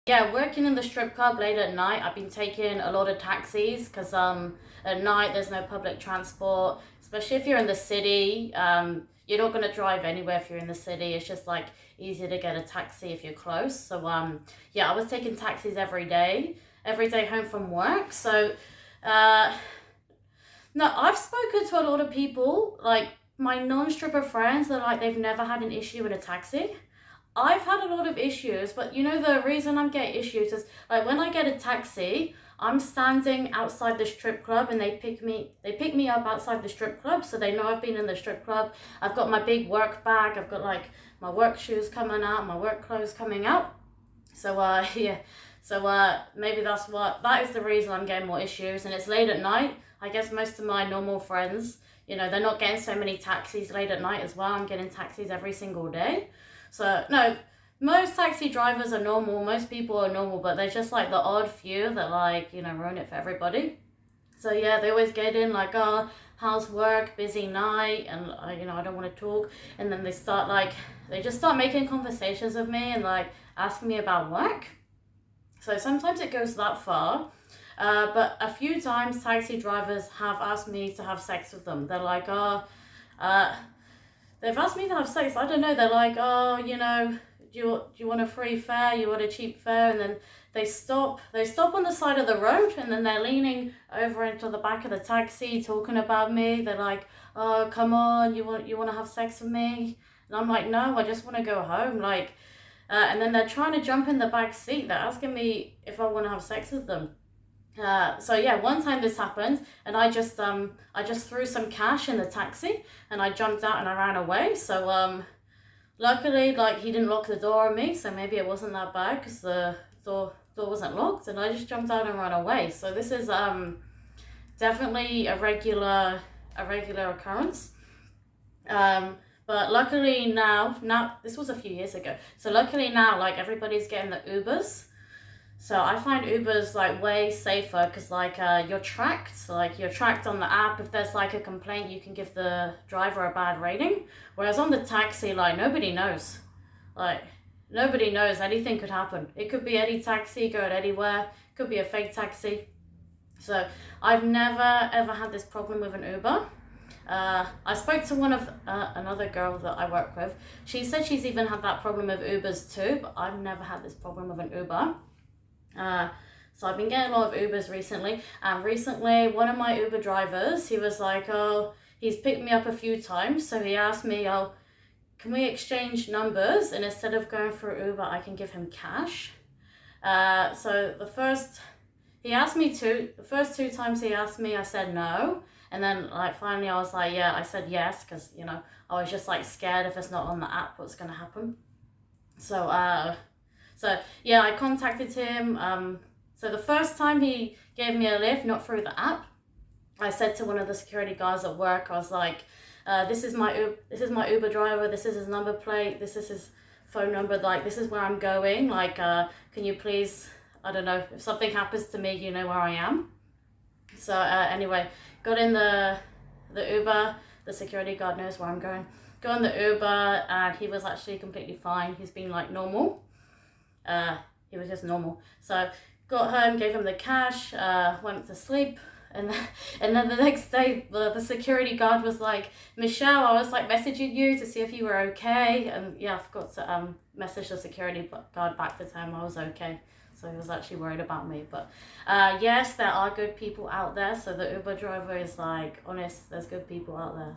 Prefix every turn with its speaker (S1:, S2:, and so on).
S1: Yeah, working in the strip club late at night, I've been taking a lot of taxis because at night there's no public transport, especially if you're in the city. You're not gonna drive anywhere if you're in the city. It's just like easier to get a taxi if you're close. So yeah, I was taking taxis every day home from work. So uh, no, I've spoken to a lot of people, like my non-stripper friends, that like they've never had an issue in a taxi. I've had a lot of issues, but you know the reason I'm getting issues is like when I get a taxi, I'm standing outside the strip club and they pick me up outside the strip club, so they know I've been in the strip club. I've got my big work bag, I've got like my work shoes coming out, my work clothes coming out. So yeah. So maybe that is the reason I'm getting more issues, and it's late at night. I guess most of my normal friends, they're not getting so many taxis late at night as well. I'm getting taxis every single day. So no, most taxi drivers are normal. Most people are normal, but there's just like the odd few that like ruin it for everybody. So yeah, they always get in like, oh, how's work? Busy night, and I don't want to talk. And then they just start making conversations with me and like asking me about work. So sometimes it goes that far. But a few times taxi drivers have asked me to have sex with them. They're like, oh, uh, they've asked me to have sex. I don't know. They're like, oh, do you want a free fare? You want a cheap fare? And then they stop on the side of the road, and then they're leaning over into the back of the taxi talking about me. They're like, oh, come on, you want to have sex with me? And I'm like, no, I just want to go home. Like, and then they're trying to jump in the back seat. They're asking me if I want to have sex with them. So yeah, one time this happened, and I just threw some cash in the taxi, and I jumped out and I ran away. So luckily, like he didn't lock the door on me, so maybe it wasn't that bad because the door wasn't locked, and I just jumped out and ran away. So this is definitely a regular occurrence. Um, but luckily now this was a few years ago. So luckily now, like everybody's getting the Ubers. So I find Ubers like way safer because like you're tracked on the app. If there's like a complaint, you can give the driver a bad rating. Whereas on the taxi, like like nobody knows. Anything could happen. It could be any taxi going anywhere. It could be a fake taxi. So I've never ever had this problem with an Uber. I spoke to another girl that I work with. She said she's even had that problem with Ubers too, but I've never had this problem with an Uber. Uh, so I've been getting a lot of Ubers recently. And recently, one of my Uber drivers, he was like, oh, he's picked me up a few times. So he asked me, oh, can we exchange numbers? And instead of going for Uber, I can give him cash. So the first two times he asked me, I said no. And then like finally I was like, yeah, I said yes, because I was just like scared if it's not on the app, what's gonna happen. So so yeah, I contacted him. So the first time he gave me a lift, not through the app, I said to one of the security guards at work, I was like, this is my Uber driver. This is his number plate. This is his phone number. Like this is where I'm going. Like, can you please? I don't know if something happens to me, you know where I am. So anyway, got in the Uber. The security guard knows where I'm going. Got in the Uber, and he was actually completely fine. He's been like normal. Uh, he was just normal. So got home, gave him the cash, went to sleep, and then, and then the next day the security guard was like, Michelle, I was like messaging you to see if you were okay, and yeah, I forgot to message the security guard back to tell him I was okay. So he was actually worried about me. But yes, there are good people out there. So the Uber driver is like honest. There's good people out there.